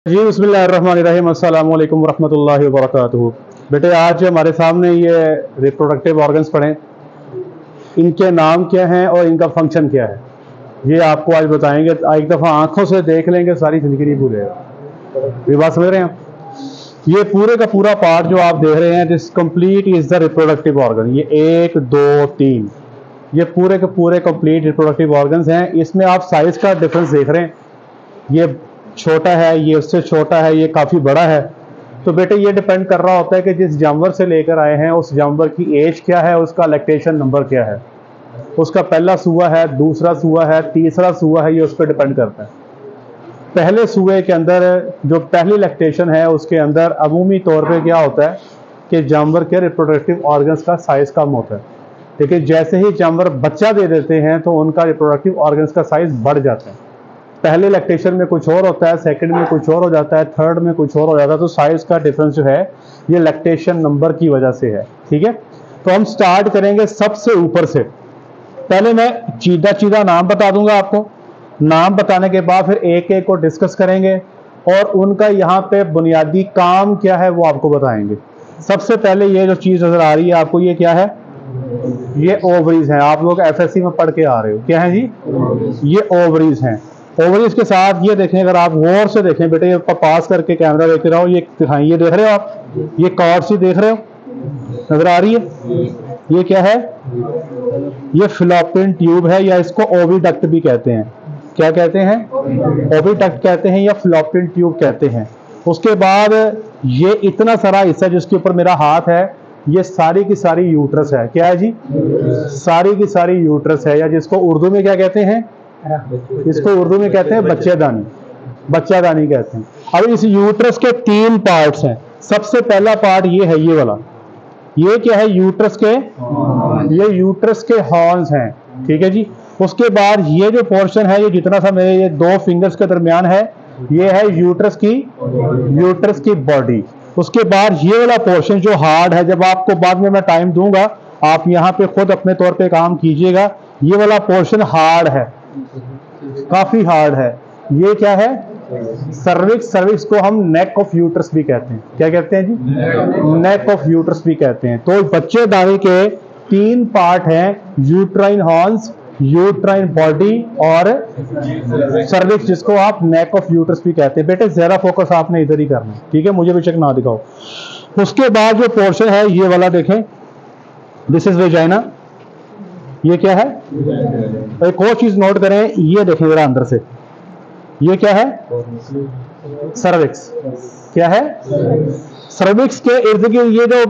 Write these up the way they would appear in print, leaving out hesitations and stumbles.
जी बिस्मिल्लाहिर्रहमानिर्रहीम अस्सलामु अलैकुम वरहमतुल्लाहि वबरकातुहू। बेटे आज हमारे सामने ये रिप्रोडक्टिव ऑर्गन्स पड़े, इनके नाम क्या हैं और इनका फंक्शन क्या है, ये आपको आज बताएंगे। एक दफ़ा आंखों से देख लेंगे सारी जिंदगी नहीं भूलेगा। ये बात समझ रहे हैं आप? ये पूरे का पूरा पार्ट जो आप देख रहे हैं, this complete is the reproductive organ. ये 1 2 3 ये पूरे के पूरे कंप्लीट रिप्रोडक्टिव ऑर्गन्स हैं। इसमें आप साइज का डिफरेंस देख रहे हैं, ये छोटा है, ये उससे छोटा है, ये काफ़ी बड़ा है। तो बेटे ये डिपेंड कर रहा होता है कि जिस जानवर से लेकर आए हैं उस जानवर की एज क्या है, उसका लैक्टेशन नंबर क्या है, उसका पहला सूआ है, दूसरा सूआ है, तीसरा सूआ है, ये उस पर डिपेंड करता है। पहले सूए के अंदर जो पहली लैक्टेशन है उसके अंदर अमूमी तौर पे क्या होता है कि जानवर के रिप्रोडक्टिव ऑर्गन्स का साइज़ कम होता है, लेकिन जैसे ही जानवर बच्चा दे देते हैं तो उनका रिप्रोडक्टिव ऑर्गन्स का साइज़ बढ़ जाता है। पहले लैक्टेशन में कुछ और होता है, सेकंड में कुछ और हो जाता है, थर्ड में कुछ और हो जाता है। तो साइज का डिफरेंस जो है ये लैक्टेशन नंबर की वजह से है। ठीक है, तो हम स्टार्ट करेंगे सबसे ऊपर से। पहले मैं चीदा चीदा नाम बता दूंगा आपको, नाम बताने के बाद फिर एक एक को डिस्कस करेंगे और उनका यहाँ पे बुनियादी काम क्या है वो आपको बताएंगे। सबसे पहले ये जो चीज नजर आ रही है आपको, ये क्या है? ये ओवरीज हैं। आप लोग एफएससी में पढ़ के आ रहे हो, क्या है जी? ये ओवरीज हैं। ओवरीज के साथ ये देखें, अगर आप गौर से देखें बेटे, ये पास करके कैमरा देखते रहो, ये दिखाएं, ये देख रहे हो आप, ये कॉर्ड सी देख रहे हो, नजर आ रही है? ये क्या है? ये फिलोपियन ट्यूब है, या इसको ओविडक्ट भी कहते हैं। क्या कहते हैं? ओविडक्ट कहते हैं या फिलोपियन ट्यूब कहते हैं। उसके बाद ये इतना सारा हिस्सा जिसके ऊपर मेरा हाथ है, ये सारी की सारी यूट्रस है। क्या है जी? सारी की सारी यूट्रस है, या जिसको उर्दू में क्या कहते हैं? इसको उर्दू में कहते हैं बच्चेदानी, बच्चादानी कहते हैं। अब इस यूट्रस के 3 पार्ट्स हैं। सबसे पहला पार्ट ये है, ये वाला, ये क्या है? यूट्रस के, ये यूट्रस के हॉर्न्स हैं। ठीक है जी। उसके बाद ये जो पोर्शन है, ये जितना सा मेरे ये 2 फिंगर्स के दरमियान है, ये है यूट्रस की बॉडी। उसके बाद ये वाला पोर्शन जो हार्ड है, जब आपको बाद में मैं टाइम दूंगा आप यहाँ पे खुद अपने तौर पे काम कीजिएगा, ये वाला पोर्शन हार्ड है, काफी हार्ड है। ये क्या है? सर्विक्स। सर्विक्स को हम नेक ऑफ यूट्रस भी कहते हैं। क्या कहते हैं जी? नेक ऑफ यूट्रस भी कहते हैं। तो बच्चेदानी के 3 पार्ट हैं, यूट्राइन हॉर्न्स, यूट्राइन बॉडी और सर्विक्स, जिसको आप नेक ऑफ यूट्रस भी कहते हैं। बेटे जरा फोकस आपने इधर ही करना है, ठीक है? मुझे बेशक ना दिखाओ। उसके बाद जो पोर्शन है ये वाला देखें, दिस इज वेजाइना। ये क्या है? एक और चीज नोट करें, ये देखें जरा अंदर से, ये क्या है? सर्विक्स। क्या है? सर्विक्स के इर्द गिर्द ये जो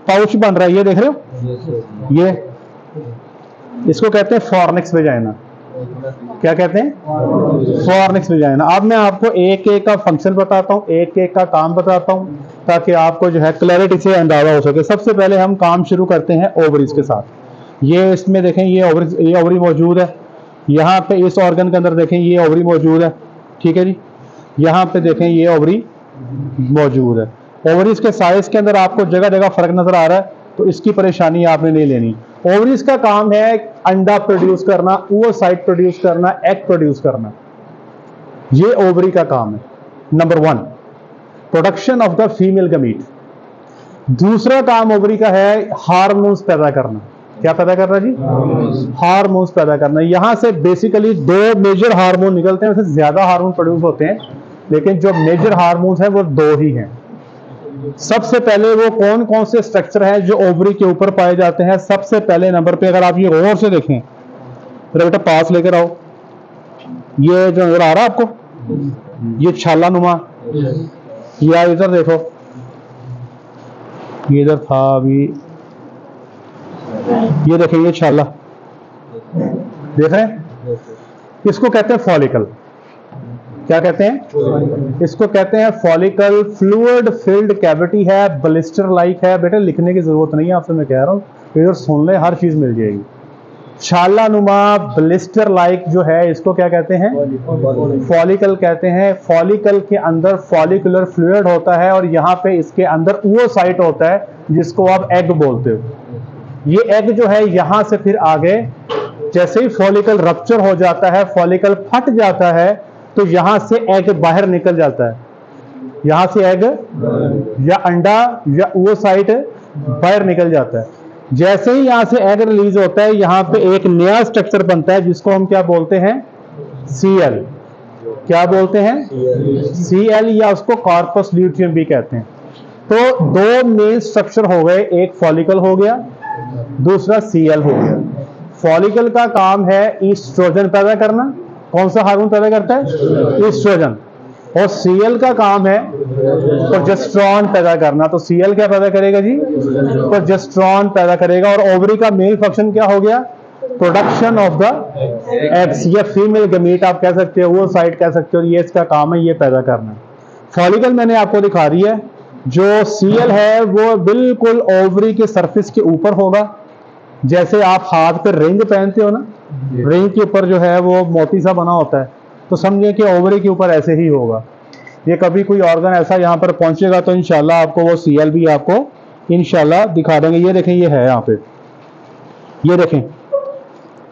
पाउच बन रहा है, ये देख रहे हो, ये इसको कहते हैं फॉर्निक्स वेजाइना। क्या कहते हैं? Fornix vagina. अब मैं आपको एक एक का फंक्शन बताता हूँ, एक एक का काम बताता हूँ, ताकि आपको जो है क्लैरिटी से अंदाजा हो सके। सबसे पहले हम काम शुरू करते हैं ओवरीज के साथ। ये इसमें देखें, ये ओवरी मौजूद है। यहाँ पे इस ऑर्गन के अंदर देखें, ये ओवरी मौजूद है। ठीक है जी। यहाँ पे देखें, ये ओवरी मौजूद है। ओवरीज के साइज के अंदर आपको जगह जगह फर्क नजर आ रहा है, तो इसकी परेशानी आपने नहीं लेनी। ओवरीज का काम है अंडा प्रोड्यूस करना, oocyte प्रोड्यूस करना, एग प्रोड्यूस करना, ये ओवरी का काम है। Number 1, production of the female gamete. दूसरा काम ओवरी का है हार्मोन्स पैदा करना। क्या पैदा करना जी? हार्मोन्स पैदा करना। यहां से बेसिकली 2 मेजर हार्मोन निकलते हैं, वैसे ज्यादा हार्मोन प्रोड्यूस होते हैं, लेकिन जो मेजर हार्मोन्स हैं वो 2 ही हैं। सबसे पहले वो कौन कौन से स्ट्रक्चर हैं जो ओवरी के ऊपर पाए जाते हैं? सबसे पहले नंबर पे अगर आप ये गौर से देखें, तो बेटा पास लेकर आओ, ये जो नजर आ रहा है आपको, ये छाला नुमा, या इधर देखो, ये इधर था अभी, ये देखें, ये छाला देख रहे हैं, इसको कहते हैं फॉलिकल। क्या कहते हैं? इसको कहते हैं फॉलिकल। फ्लूइड फिल्ड कैविटी है, ब्लिस्टर लाइक है। बेटा लिखने की जरूरत नहीं है आपसे, मैं कह रहा हूं, इधर सुन ले, हर चीज मिल जाएगी। छाला नुमा ब्लिस्टर लाइक जो है, इसको क्या कहते हैं? फॉलिकल कहते हैं। फॉलिकल के अंदर फॉलिकुलर फ्लूइड होता है और यहाँ पे इसके अंदर oocyte होता है, जिसको आप एग बोलते हो। ये एग जो है यहां से फिर आगे, जैसे ही फॉलिकल रप्चर हो जाता है, फॉलिकल फट जाता है, तो यहां से एग बाहर निकल जाता है। यहां से एग या अंडा या वो साइड बाहर निकल जाता है। जैसे ही यहां से एग रिलीज होता है, यहां पे एक नया स्ट्रक्चर बनता है जिसको हम क्या बोलते हैं, सीएल। क्या बोलते हैं, सीएल, या उसको कॉर्पस ल्यूटियम भी कहते हैं। तो दो मेन स्ट्रक्चर हो गए, एक फॉलिकल हो गया, दूसरा सीएल हो गया। फॉलिकल का काम है ईस्ट्रोजन पैदा करना। कौन सा हार्मोन पैदा करता है, ईस्ट्रोजन। और सीएल का काम है प्रोजेस्टेरॉन पैदा करना। तो सीएल क्या पैदा करेगा जी, प्रोजेस्टेरॉन पैदा करेगा। और ओवरी का मेल फंक्शन क्या हो गया, प्रोडक्शन ऑफ द एग्स, या फीमेल गमीट आप कह सकते हो, वो साइड कह सकते हो। ये इसका काम है, ये पैदा करना। फॉलिकल मैंने आपको दिखा दी है। जो सीएल है वो बिल्कुल ओवरी के सरफेस के ऊपर होगा। जैसे आप हाथ पे रिंग पहनते हो ना, रिंग के ऊपर जो है वो मोती सा बना होता है, तो समझिए कि ओवरी के ऊपर ऐसे ही होगा। ये कभी कोई ऑर्गन ऐसा यहाँ पर पहुंचेगा तो इंशाल्लाह आपको वो सीएल भी आपको इंशाल्लाह दिखा देंगे। ये देखें, ये है यहाँ पे, ये देखें,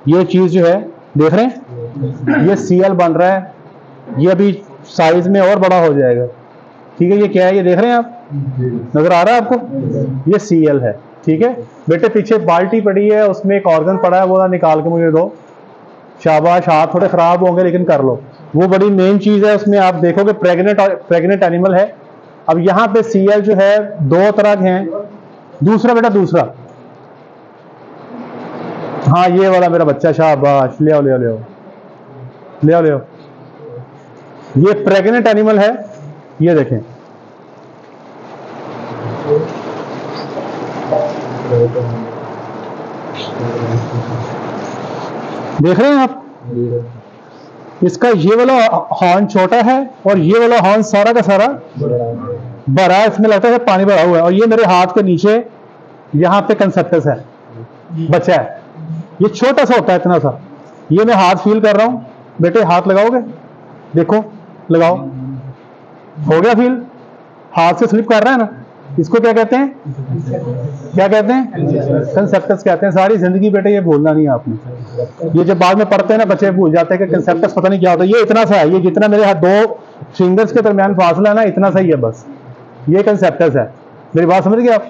ये चीज जो है देख रहे हैं, ये सीएल बन रहा है। ये अभी साइज में और बड़ा हो जाएगा, ठीक है। ये क्या है, ये देख रहे हैं आप, नजर आ रहा है आपको, ये सीएल है, ठीक है। बेटे पीछे बाल्टी पड़ी है, उसमें एक ऑर्गन पड़ा है, वो निकाल के मुझे दो। शाबाश, हाथ थोड़े खराब होंगे लेकिन कर लो। वो बड़ी मेन चीज है, उसमें आप देखोगे प्रेग्नेंट एनिमल है। अब यहाँ पे सीएल जो है दो तरह के हैं। दूसरा बेटा, दूसरा, हाँ ये वाला मेरा बच्चा, शाबाश, ले आओ ले आओ ले आओ ले आओ ले आओ। ये प्रेग्नेंट एनिमल है, ये देखें, देख रहे हैं आप, इसका ये वाला हॉर्न छोटा है और ये वाला हॉर्न सारा का सारा बड़ा है। इसमें लगता है पानी भरा हुआ है। और ये मेरे हाथ के नीचे यहाँ पे कंसेप्टस है, बच्चा है। ये छोटा सा होता है, इतना सा। ये मैं हाथ फील कर रहा हूँ, बेटे हाथ लगाओगे, देखो लगाओ, हो गया फील, हाथ से स्लिप कर रहा है ना। इसको क्या कहते हैं, क्या कहते हैं, कंसेप्टस कहते हैं। सारी जिंदगी बेटे ये भूलना नहीं है आपने। ये जब बाद में पढ़ते हैं ना, बच्चे भूल जाते हैं कि कंसेप्टस पता नहीं क्या होता है। ये इतना सा है, ये जितना मेरे हाथ दो फिंगर्स के दरमियान फासला है ना, इतना सा ही है बस, ये कंसेप्टस है। मेरी बात समझ गए आप।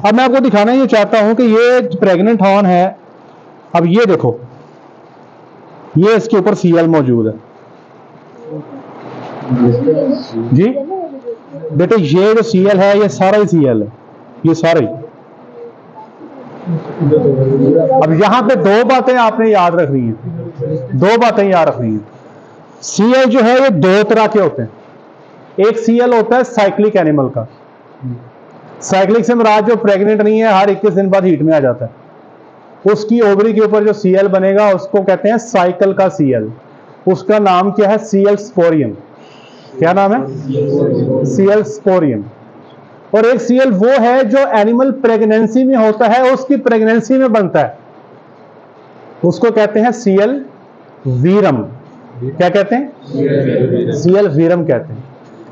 अब मैं आपको दिखाना ये चाहता हूं कि ये प्रेग्नेंट हॉर्न है। अब ये देखो, ये इसके ऊपर सीएल मौजूद है जी बेटे। ये जो सीएल है, ये सारा ही सीएल है, ये सारा ही। अब यहां पे दो बातें आपने याद रखनी है, दो बातें याद रखनी है। सीएल जो है ये दो तरह के होते हैं। एक सीएल होता है साइक्लिक एनिमल का। साइक्लिक से मुराद जो प्रेग्नेंट नहीं है, हर 21 दिन बाद हीट में आ जाता है, उसकी ओवरी के ऊपर जो सीएल बनेगा उसको कहते हैं साइकिल का सीएल। उसका नाम क्या है, सीएल स्पोरियम। क्या नाम है, सीएल स्पोरियम। और एक सीएल वो है जो एनिमल प्रेगनेंसी में होता है, उसकी प्रेगनेंसी में बनता है, उसको कहते हैं सीएल वीरम। क्या कहते हैं, सीएल वीरम कहते हैं।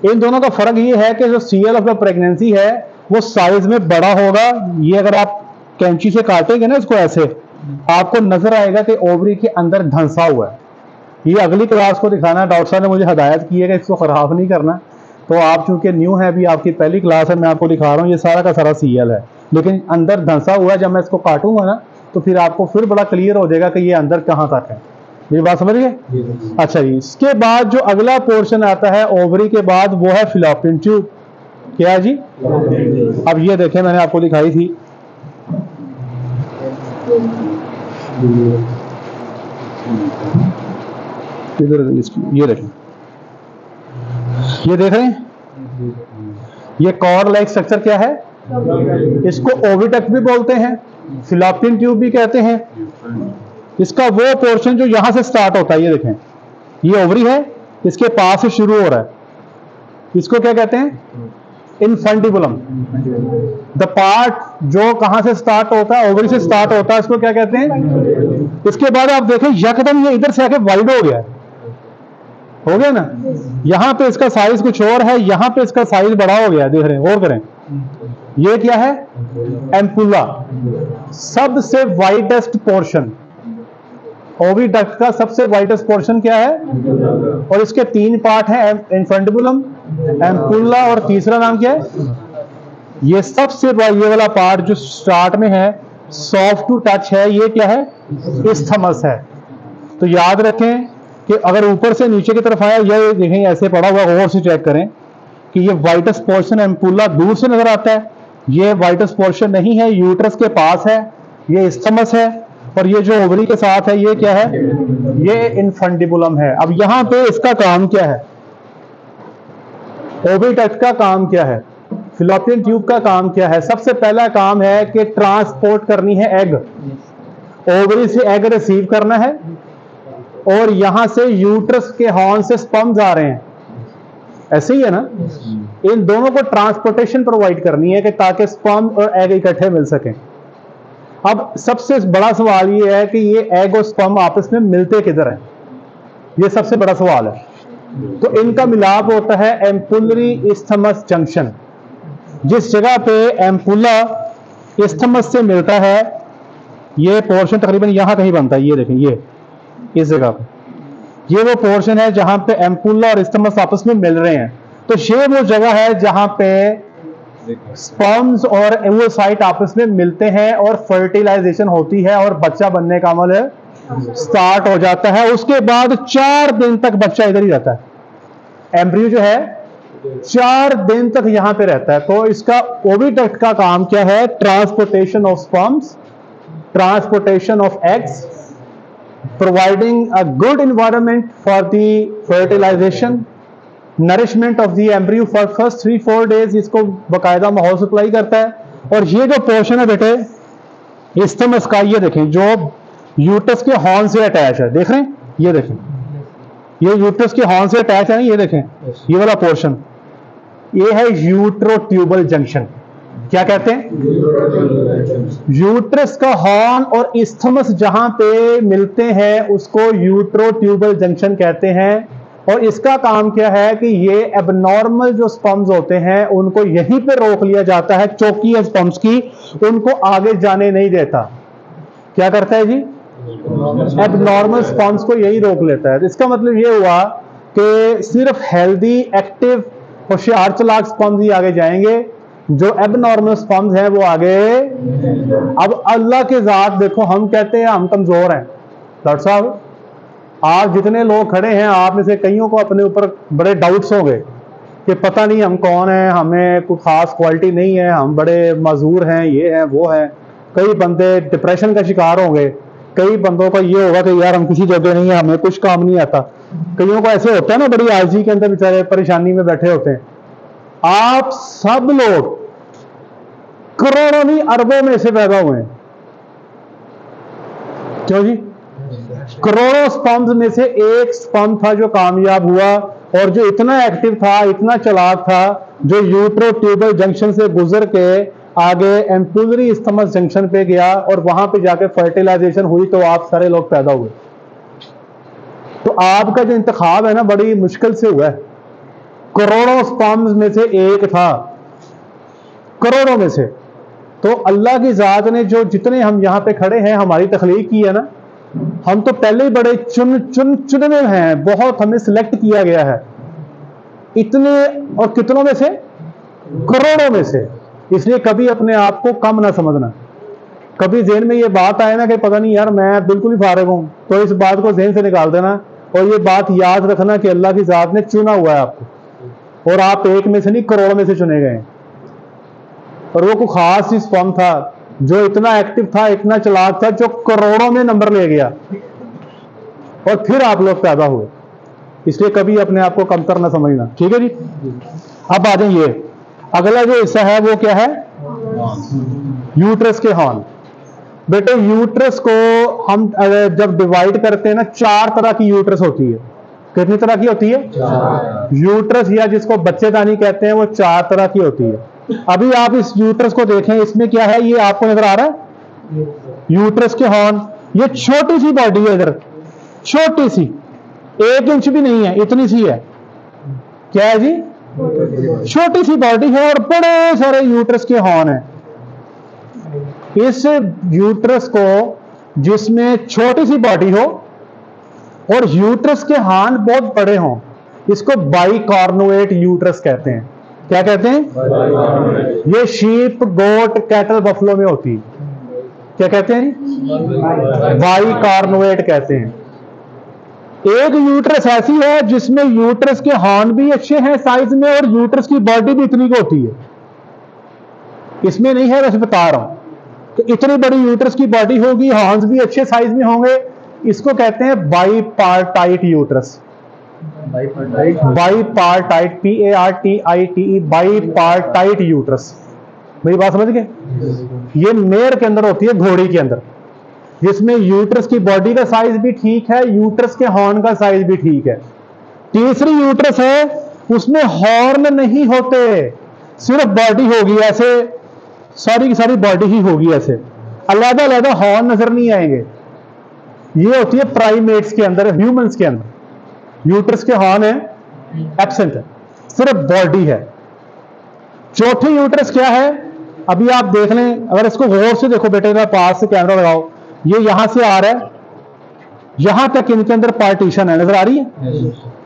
इन दोनों का फर्क ये है कि जो सीएल ऑफ द प्रेगनेंसी है वो साइज में बड़ा होगा। ये अगर आप कैंची से काटेंगे ना इसको, ऐसे आपको नजर आएगा कि ओवरी के अंदर धंसा हुआ है। ये अगली क्लास को दिखाना, डॉक्टर साहब ने मुझे हदायत की है कि इसको खराब नहीं करना। तो आप चूंकि न्यू है, भी आपकी पहली क्लास है, मैं आपको दिखा रहा हूँ, ये सारा का सारा सीएल है, लेकिन अंदर धंसा हुआ है। जब मैं इसको काटूंगा ना तो फिर आपको फिर बड़ा क्लियर हो जाएगा कि ये अंदर कहां तक है। ये बात समझ गए। अच्छा जी, इसके बाद जो अगला पोर्शन आता है ओवरी के बाद, वो है फिलोपियन ट्यूब। क्या है जी, अब ये देखें, मैंने आपको दिखाई थी, ये देखें, ये देख रहे हैं, ये कॉर्ड लाइक स्ट्रक्चर क्या है, इसको ओविडक्ट भी बोलते हैं, फिलोपियन ट्यूब भी कहते हैं। इसका वो पोर्शन जो यहां से स्टार्ट होता है, ये देखें, ये ओवरी है, इसके पास से शुरू हो रहा है, इसको क्या कहते हैं, इनफंडिबुलम। द पार्ट जो कहां से स्टार्ट होता है, ओवरी से स्टार्ट होता है, इसको क्या कहते हैं। इसके बाद आप देखें यकदम ये इधर से आके वाइड हो गया, हो गया ना। यहां पे इसका साइज कुछ और है, यहां पे इसका साइज बड़ा हो गया, देख रहे हैं, और करें, ये क्या है, एम्पुला, सबसे वाइडेस्ट पोर्शन। ओविडक्ट का सबसे वाइटेस्ट पोर्शन क्या है? और इसके 3 पार्ट हैं, इन्फंडिबुलम, एम्पुला और तीसरा नाम क्या है? ये सबसे ये वाला पार्ट जो स्टार्ट में है, सॉफ्ट टू टच है, ये क्या है? इस्थमस है। तो याद रखें कि अगर ऊपर से नीचे की तरफ आया, ये देखें ऐसे पड़ा हुआ, गौर से चेक करें कि ये वाइटेस्ट पोर्शन एम्पुला दूर से नजर आता है, ये वाइटेस्ट पोर्शन नहीं है, यूट्रस के पास है, ये इस्थमस है। और ये जो ओवरी के साथ है, ये क्या है? ये इन्फंडिबुलम है। अब यहां पे इसका काम क्या है? ओविडक्ट का काम क्या है? फिलोपियन ट्यूब का काम क्या है? सबसे पहला काम है कि ट्रांसपोर्ट करनी है एग, ओवरी से एग रिसीव करना है, और यहां से यूट्रस के हॉर्न से स्पर्म्स आ रहे हैं, ऐसे ही है ना? इन दोनों को ट्रांसपोर्टेशन प्रोवाइड करनी है कि ताकि स्पर्म और एग इकट्ठे मिल सकें। अब सबसे बड़ा सवाल ये है कि ये एग और स्पर्म आपस में मिलते किधर हैं? ये सबसे बड़ा सवाल है। तो इनका मिलाप होता है एम्पुलरी इस्थमस जंक्शन। जिस जगह पे एम्पुला इस्थमस से मिलता है, ये पोर्शन तकरीबन यहां कहीं बनता है, ये देखें, ये इस जगह पे, ये वो पोर्शन है जहां पे एम्पुला और इस्थमस आपस में मिल रहे हैं। तो ये वो जगह है जहां पे स्पर्म्स और ओवोसाइट आपस में मिलते हैं और फर्टिलाइजेशन होती है और बच्चा बनने का अमल स्टार्ट हो जाता है। उसके बाद 4 दिन तक बच्चा इधर ही रहता है, एम्ब्रियो जो है 4 दिन तक यहां पे रहता है। तो इसका ओविडक्ट का काम क्या है? Transportation of sperms, transportation of eggs, providing a good environment for the fertilization, nourishment of the embryo for first 3-4 days, इसको बाकायदा माहौल सप्लाई करता है। और ये जो पोर्शन है बेटे इस्थमस का, ये देखें जो यूट्रस के हॉर्न से अटैच है, देख रहे हैं? ये देखें, ये यूट्रस के हॉर्न से अटैच है ना, ये देखें, ये वाला पोर्शन, ये है यूट्रोट्यूबल जंक्शन। क्या कहते हैं? यूट्रस का हॉर्न और इस्थमस जहां पे मिलते हैं उसको यूट्रोट्यूबल जंक्शन कहते हैं। और इसका काम क्या है कि ये एबनॉर्मल जो स्पर्म्स होते हैं उनको यहीं पे रोक लिया जाता है, चौकी है स्पर्म्स की, उनको आगे जाने नहीं देता। क्या करता है जी? एबनॉर्मल स्पर्म्स को यही रोक लेता है। इसका मतलब ये हुआ कि सिर्फ हेल्दी, एक्टिव, होशियार, चालाक स्पर्म्स ही आगे जाएंगे, जो एबनॉर्मल स्पर्म्स हैं वो आगे। अब अल्लाह के जात देखो, हम कहते हैं हम कमजोर हैं। डॉक्टर साहब, आप जितने लोग खड़े हैं, आप में से कईयों को अपने ऊपर बड़े डाउट्स होंगे कि पता नहीं हम कौन हैं, हमें कोई खास क्वालिटी नहीं है, हम बड़े मजूर हैं, ये हैं वो हैं। कई बंदे डिप्रेशन का शिकार होंगे, कई बंदों का ये होगा कि यार हम किसी जगह नहीं है, हमें कुछ काम नहीं आता। कईयों को ऐसे होता है ना, बड़ी आलसी के अंदर बेचारे परेशानी में बैठे होते हैं। आप सब लोग करोड़ों नहीं अरबों में से पैदा हुए हैं। क्यों जी? करोड़ों स्पर्म्स में से एक स्पर्म था जो कामयाब हुआ और जो इतना एक्टिव था, इतना चालाक था, जो यूट्रोट्यूबल जंक्शन से गुजर के आगे एम्पुलरी इस्थमस जंक्शन पे गया और वहां पे जाके फर्टिलाइजेशन हुई, तो आप सारे लोग पैदा हुए। तो आपका जो इंतखाब है ना, बड़ी मुश्किल से हुआ है। करोड़ों स्पर्म्स में से एक था, करोड़ों में से। तो अल्लाह की जात ने जो जितने हम यहां पे खड़े हैं, हमारी तखलीक की है ना, हम तो पहले ही बड़े चुने हैं, बहुत हमें सिलेक्ट किया गया है। इतने और कितनों में से? करोड़ों में से। इसलिए कभी अपने आप को कम ना समझना। कभी जेहन में ये बात आए ना कि पता नहीं यार मैं बिल्कुल ही फारिग हूं, तो इस बात को जेहन से निकाल देना और ये बात याद रखना कि अल्लाह की जात ने चुना हुआ है आपको, और आप एक में से नहीं करोड़ों में से चुने गए। और वो कोई खास ही स्पर्म था जो इतना एक्टिव था, इतना चालाक था, जो करोड़ों में नंबर ले गया और फिर आप लोग पैदा हुए। इसलिए कभी अपने आप को कमतर ना समझना, ठीक है जी? अब आ जाइए, अगला जो हिस्सा है वो क्या है? यूट्रस के हॉर्न। बेटे यूट्रस को हम जब डिवाइड करते हैं ना, 4 तरह की यूट्रस होती है। कितनी तरह की होती है? यूट्रस, या जिसको बच्चेदानी कहते हैं, वो 4 तरह की होती है। अभी आप इस यूट्रस को देखें, इसमें क्या है? ये आपको नजर आ रहा है यूट्रस के हॉर्न। ये छोटी सी बॉडी है, इधर छोटी सी, 1 इंच भी नहीं है, इतनी सी है। क्या है जी? छोटी सी बॉडी है और बड़े सारे यूट्रस के हॉर्न है। इस यूट्रस को, जिसमें छोटी सी बॉडी हो और यूट्रस के हान बहुत बड़े हों, इसको बाइकॉर्नुएट यूट्रस कहते हैं। क्या कहते हैं? ये शीप, गोट, कैटल, बफलो में होती है। क्या कहते हैं? बाइकॉर्नुएट कहते हैं। एक यूट्रस ऐसी है जिसमें यूट्रस के हार्न भी अच्छे हैं साइज में और यूट्रस की बॉडी भी इतनी की होती है। इसमें नहीं है, वैसे बता रहा हूं कि इतनी बड़ी यूट्रस की बॉडी होगी, हार्न्स भी अच्छे साइज में होंगे। इसको कहते हैं bipartite uterus. Bipartite, PARTITE, bipartite uterus. मेरी बात समझ गए? ये मेयर के अंदर होती है, घोड़ी के अंदर, जिसमें यूट्रस की बॉडी का साइज भी ठीक है, यूट्रस के हॉर्न का साइज भी ठीक है। तीसरी यूट्रस है, उसमें हॉर्न नहीं होते, सिर्फ बॉडी होगी ऐसे, सारी की सारी बॉडी ही होगी ऐसे, अलग अलग हॉर्न नजर नहीं आएंगे। ये होती है प्राइमेट्स के अंदर, ह्यूमंस के अंदर यूट्रस के हॉर्न है एब्सेंट है, सिर्फ बॉडी है। चौथी यूट्रस क्या है? अभी आप देख लें, अगर इसको गौर से देखो बेटे, पास से कैमरा लगाओ, ये यहां से आ रहा है, यहां तक इनके अंदर पार्टीशन है, नजर आ रही है?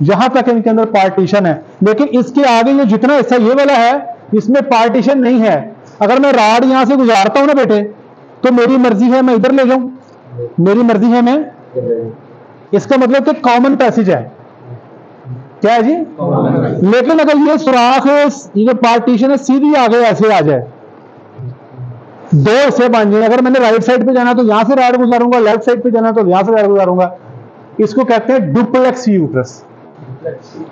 यहां तक इनके अंदर पार्टीशन है, लेकिन इसके आगे ये जितना हिस्सा ये वाला है, इसमें पार्टीशन नहीं है। अगर मैं राड यहां से गुजारता हूं ना बेटे, तो मेरी मर्जी है मैं इधर ले जाऊं, मेरी मर्जी है मैं, इसका मतलब कि कॉमन पैसेज है। क्या है जी? लेकिन अगर ये सुराख है, ये पार्टीशन है, सीधी आगे ऐसे आ जाए, दो हिस्से बन जाए, अगर मैंने राइट साइड पे जाना तो यहां से राड गुजारूंगा, लेफ्ट साइड पे जाना तो यहां से राड गुजारूंगा, इसको कहते हैं डुप्लेक्स यूट्रस।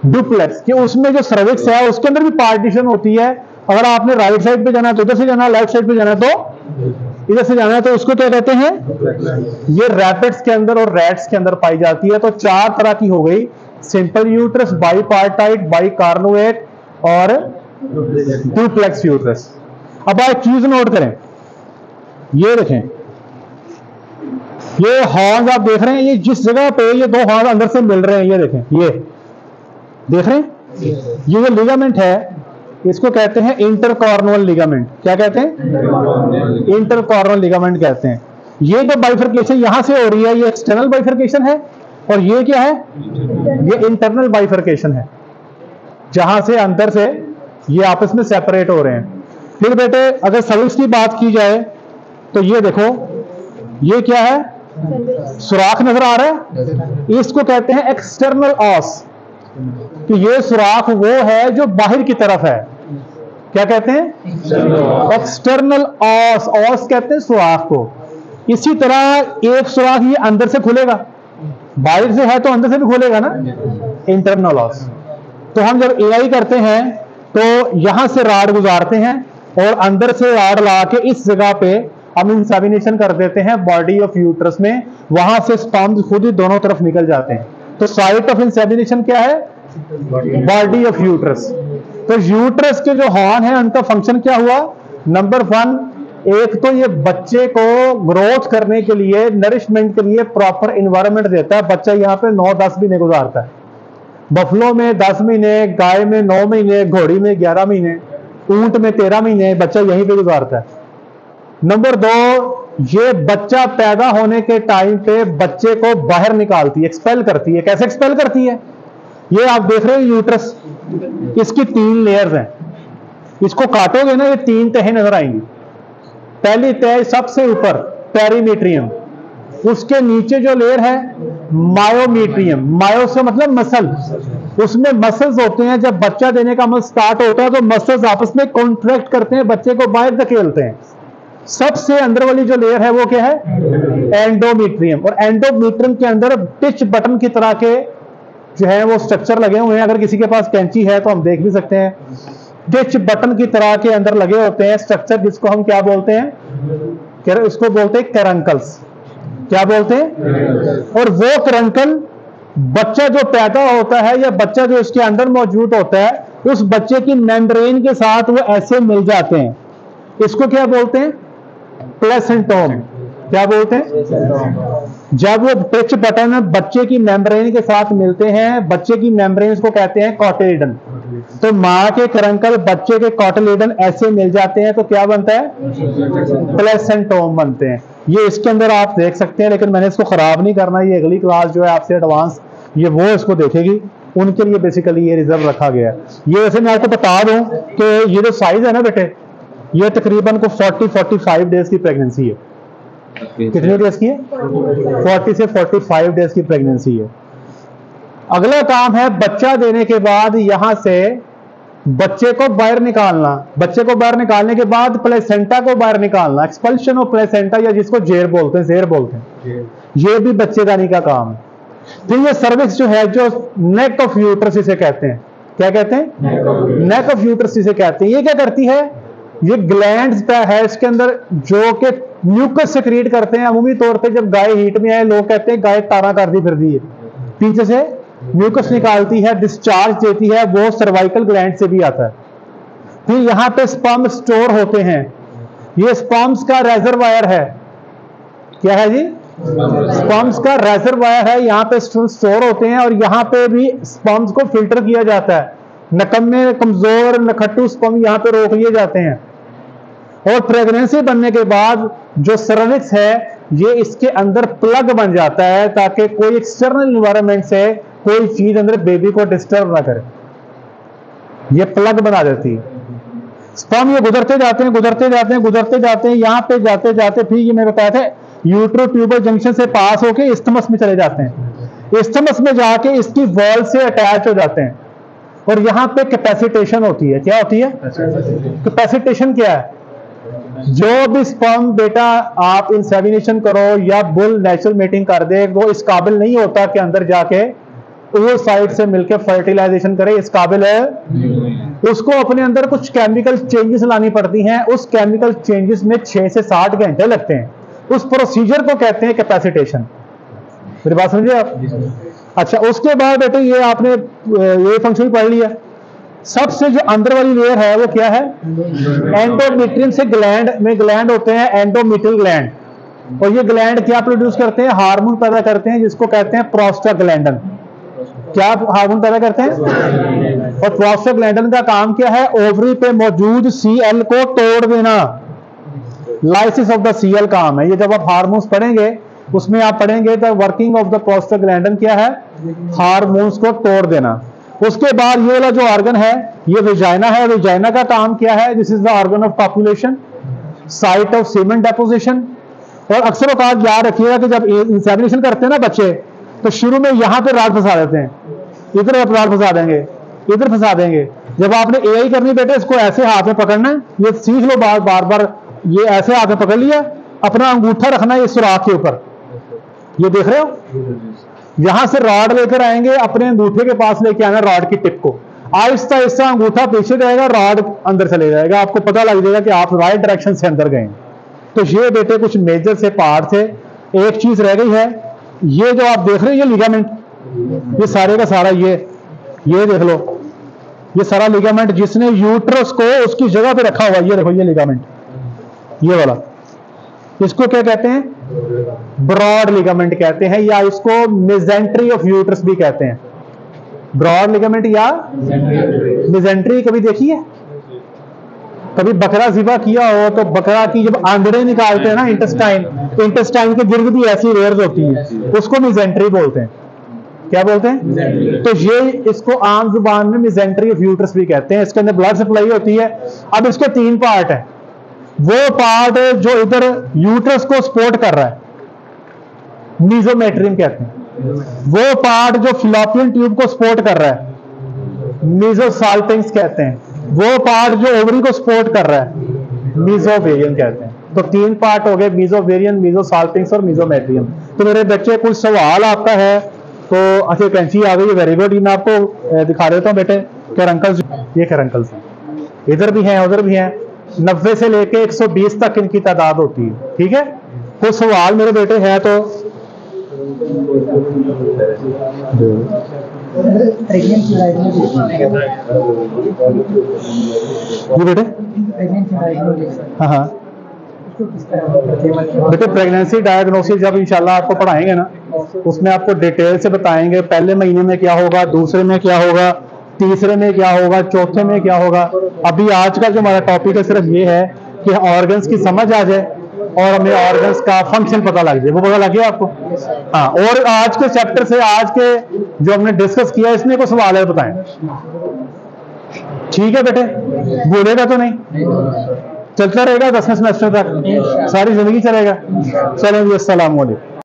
डुप्लेक्स कि उसमें जो सर्विक्स है उसके अंदर भी पार्टीशन होती है। अगर आपने राइट साइड पे जाना तो इधर से जाना, लेफ्ट साइड पे जाना तो इधर से जाना है, तो उसको क्या कहते हैं? ये रैपिड्स के अंदर और रैट्स के अंदर पाई जाती है। तो चार तरह की हो गई, सिंपल यूट्रस, बाइपार्टाइट, बाइकॉर्नुएट और डुप्लेक्स यूट्रस। अब आप चीज नोट करें, ये देखें, ये हॉर्न आप देख रहे हैं, ये जिस जगह पे ये दो हॉर्न अंदर से मिल रहे हैं, ये देखें, ये देख रहे हैं, ये जो लिगामेंट है इसको कहते हैं इंटरकॉर्नुअल लिगामेंट। क्या कहते हैं? इंटरकॉर्नुअल लिगामेंट कहते हैं। ये जो बाइफर्केशन यहां से हो रही है, ये एक्सटर्नल बाइफर्केशन है, और ये क्या है? ये इंटरनल बाइफर्केशन है, जहां से अंदर से ये आपस में सेपरेट हो रहे हैं। फिर बेटे अगर सर्विस की बात की जाए तो ये देखो, ये क्या है? सुराख नजर आ रहा है, इसको कहते हैं एक्सटर्नल ऑस, कि ये सुराख वो है जो बाहर की तरफ है। क्या कहते हैं? एक्सटर्नल ऑस। ऑस कहते हैं सुराख को। इसी तरह एक सुराख ये अंदर से खुलेगा, बाहर से है तो अंदर से भी खुलेगा ना, इंटरनल ऑस। तो हम जब एआई करते हैं तो यहां से राड गुजारते हैं और अंदर से राड ला के इस जगह पे हम इंसेमिनेशन कर देते हैं बॉडी ऑफ यूट्रस में, वहां से स्पर्म खुद ही दोनों तरफ निकल जाते हैं। तो साइट ऑफ इंसेमिनेशन क्या है? Body of uterus. तो यूट्रस के जो हॉर्न है उनका फंक्शन क्या हुआ? नंबर 1, एक तो ये बच्चे को ग्रोथ करने के लिए, नरिशमेंट के लिए प्रॉपर एनवायरनमेंट देता है। बच्चा यहाँ पे 9-10 महीने गुजारता है, बफलो में 10 महीने, गाय में 9 महीने, घोड़ी में 11 महीने, ऊंट में 13 महीने, बच्चा यहीं पे गुजारता है। नंबर 2, ये बच्चा पैदा होने के टाइम पे बच्चे को बाहर निकालती है, एक्सपेल करती है। कैसे एक्सपेल करती है? ये आप देख रहे हो यूट्रस, इसकी 3 लेयर्स हैं, इसको काटोगे ना, ये 3 तहें नजर आएंगी। पहली तह सबसे ऊपर पेरीमीट्रियम, उसके नीचे जो लेयर है मायोमीट्रियम। मायो से मतलब मसल, उसमें मसल्स होते हैं। जब बच्चा देने का अमल स्टार्ट होता है तो मसल्स आपस में कॉन्ट्रैक्ट करते हैं, बच्चे को बाहर धकेलते हैं। सबसे अंदर वाली जो लेयर है वो क्या है? एंडोमीट्रियम। और एंडोमीट्रियम के अंदर टिच बटन की तरह के जो है वो स्ट्रक्चर लगे हुए हैं। अगर किसी के पास कैंची है तो हम देख भी सकते हैं, टिच बटन की तरह के अंदर लगे होते हैं स्ट्रक्चर, जिसको हम क्या बोलते हैं? इसको बोलते हैं कैरंकल्स। क्या बोलते हैं? और वो कैरंकल बच्चा जो पैदा होता है या बच्चा जो इसके अंदर मौजूद होता है, उस बच्चे की मेम्ब्रेन के साथ वो ऐसे मिल जाते हैं। इसको क्या बोलते हैं? प्लेसेंटोम। क्या बोलते हैं? जब वो टिच बटन बच्चे की मेम्ब्रेन के साथ मिलते हैं, बच्चे की मेम्ब्रेन को कहते हैं कॉटिलिडन। तो मां के करंकल बच्चे के कॉटिलिडन ऐसे मिल जाते हैं तो क्या बनता है? प्लेसेंटोम बनते हैं। ये इसके अंदर आप देख सकते हैं, लेकिन मैंने इसको ख़राब नहीं करना। ये अगली क्लास जो है आपसे एडवांस ये वो इसको देखेगी, उनके लिए बेसिकली ये रिजर्व रखा गया है। ये वैसे मैं आपको बता दूं कि ये जो साइज है ना बेटे, ये तकरीबन को 40-45 डेज की प्रेगनेंसी है। कितने डेज की है? 40 से 45 डेज की प्रेगनेंसी है। अगला काम है बच्चा देने के बाद यहां से बच्चे को बाहर निकालना। बच्चे को बाहर निकालने के बाद प्लेसेंटा को बाहर निकालना, एक्सपल्शन ऑफ प्लेसेंटा, या जिसको जेर बोलते हैं, जेर बोलते हैं, ये भी बच्चेदानी का काम है। फिर ये सर्विक्स जो है, जो नेक ऑफ यूट्रस इसे कहते हैं, क्या कहते हैं? नेक ऑफ यूट्रस इसे कहते हैं। ये क्या करती है? ये ग्लैंड्स पे है इसके अंदर जो कि म्यूकस सेक्रेट करते हैं। अमूमी तौर पे जब गाय हीट में आए, लोग कहते हैं गाय तारा करती फिर दी है, पीछे से म्यूकस निकालती है, डिस्चार्ज देती है, वो सर्वाइकल ग्लैंड से भी आता है। फिर यहां पे स्पर्म स्टोर होते हैं। ये स्पर्म्स का रेजरवायर है। क्या है जी? स्पर्म्स का रेजरवायर है, यहाँ पे स्टोर होते हैं, और यहाँ पे भी स्पर्म्स को फिल्टर किया जाता है। नकम्मे, कमजोर, नखट्टू स्पर्म यहाँ पे रोक लिए जाते हैं। और प्रेगनेंसी बनने के बाद जो सर्विक्स है, ये इसके अंदर प्लग बन जाता है, ताकि कोई एक्सटर्नल एनवायरनमेंट से कोई चीज अंदर बेबी को डिस्टर्ब ना करे। ये प्लग बना देती है। स्पर्म ये गुजरते जाते हैं, गुजरते जाते हैं, गुजरते जाते हैं, यहाँ पे जाते जाते फिर ये मैं बताया था यूट्रो ट्यूबर जंक्शन से पास होके इस्थमस में चले जाते हैं। इस्थमस में जाके इसकी वॉल से अटैच हो जाते हैं, और यहाँ पे कैपेसिटेशन होती है। क्या होती है? कैपेसिटेशन क्या है? जो भी स्पर्म बेटा आप इंसेमिनेशन करो या बुल नेचुरल मेटिंग कर दे, वो इस काबिल नहीं होता कि अंदर जाके वो साइड से मिलकर फर्टिलाइजेशन करे, इस काबिल है। उसको अपने अंदर कुछ केमिकल चेंजेस लानी पड़ती हैं। उस केमिकल चेंजेस में 6 से 60 घंटे लगते हैं। उस प्रोसीजर को कहते हैं कैपेसिटेशन। मेरी बात समझिए आप? अच्छा, उसके बाद बेटे ये आपने ये फंक्शन पढ़ लिया। सबसे जो अंदर वाली लेयर है वो क्या है? एंडोमेट्रियम से ग्लैंड में ग्लैंड होते हैं, एंडोमेट्रियल ग्लैंड, और ये ग्लैंड क्या प्रोड्यूस करते हैं? हार्मोन पैदा करते हैं, जिसको कहते हैं प्रोस्टाग्लैंडन। क्या हार्मोन पैदा करते हैं? और प्रोस्टाग्लैंडन का काम क्या है? ओवरी पे मौजूद Cl को तोड़ देना। लाइसिस ऑफ द Cl काम है ये। जब आप हार्मोन्स पढ़ेंगे उसमें आप पढ़ेंगे द वर्किंग ऑफ द प्रोस्टाग्लैंडन क्या है? हार्मोन्स को तोड़ देना। उसके बाद ये वाला जो ऑर्गन है ये वेजाइना है। वेजाइना का काम क्या है? This is the organ of copulation, site of cement deposition. और अक्सर औकात याद रखिएगा कि जब इंसेमिनेशन करते हैं ना बच्चे, तो शुरू में यहां पे राड फंसा देते हैं, इधर आप राड फंसा देंगे, इधर फंसा देंगे। जब आपने एआई करनी बेटे, इसको ऐसे हाथ में पकड़ना है, ये सीख लो बार बार। ये ऐसे हाथ में पकड़ लिया, अपना अंगूठा रखना है ये सुराख के ऊपर, ये देख रहे हो? यहां से रॉड लेकर आएंगे, अपने अंगूठे के पास लेके आना रॉड की टिप को। आहिस्ता आहिस्ता अंगूठा पीछे जाएगा, रॉड अंदर चले जाएगा, आपको पता लग जाएगा कि आप राइट डायरेक्शन से अंदर गए। तो ये बेटे कुछ मेजर से पार्ट थे। एक चीज रह गई है, ये जो आप देख रहे हो ये लिगामेंट, ये सारे का सारा ये देख लो, ये सारा लिगामेंट जिसने यूट्रस को उसकी जगह पे रखा हुआ, ये देखो ये लिगामेंट, ये वाला, इसको क्या कहते हैं? ब्रॉड लिगामेंट कहते हैं, या इसको मेजेंट्री ऑफ यूट्रस भी कहते हैं। ब्रॉड लिगामेंट या मेजेंट्री कभी देखी है? कभी बकरा ज़िबा किया हो तो बकरा की जब आंदरें निकालते हैं ना, इंटेस्टाइन के गिर्द भी ऐसी लेयर्स होती है, उसको मेजेंट्री बोलते हैं। क्या बोलते हैं? तो ये इसको आम जुबान में मेजेंट्री ऑफ यूट्रस भी कहते हैं। इसके अंदर ब्लड सप्लाई होती है। अब इसके 3 पार्ट है। वो पार्ट जो इधर यूट्रस को सपोर्ट कर रहा है मीजोमेट्रियम कहते हैं। वो पार्ट जो फिलोपियन ट्यूब को सपोर्ट कर रहा है मीजोसाल्पिंग्स कहते हैं। वो पार्ट जो ओवरी को सपोर्ट कर रहा है मीजोवेरियन कहते हैं। तो 3 पार्ट हो गए, मीजोवेरियन, मीजोसाल्पिंग्स और मीजोमेट्रियम। तो मेरे बच्चे कुछ सवाल आपका है तो अच्छा कैंची आ गई, वेरी गुड। मैं आपको दिखा देता हूँ बेटे, कैरंकल्स, ये कैरंकल्स हैं, इधर भी हैं उधर भी हैं। 90 से लेके 120 तक इनकी तादाद होती है। ठीक है, कुछ सवाल मेरे बेटे है तो ये बेटे, हाँ बेटे प्रेगनेंसी डायग्नोसिस जब इंशाल्लाह आपको पढ़ाएंगे ना, उसमें आपको डिटेल से बताएंगे पहले महीने में क्या होगा, दूसरे में क्या होगा, तीसरे में क्या होगा, चौथे में क्या होगा। अभी आज का जो हमारा टॉपिक है सिर्फ ये है कि ऑर्गन्स की समझ आ जाए, और हमें ऑर्गन्स का फंक्शन पता लग जाए। वो पता लग गया आपको? हाँ। और आज के चैप्टर से, आज के जो हमने डिस्कस किया, इसमें कोई सवाल है बताएं। ठीक है बेटे, बोलेगा तो नहीं? चलता रहेगा 10वें सेमेस्टर तक, सारी जिंदगी चलेगा। चलें जी, अस्सलाम वालेकुम।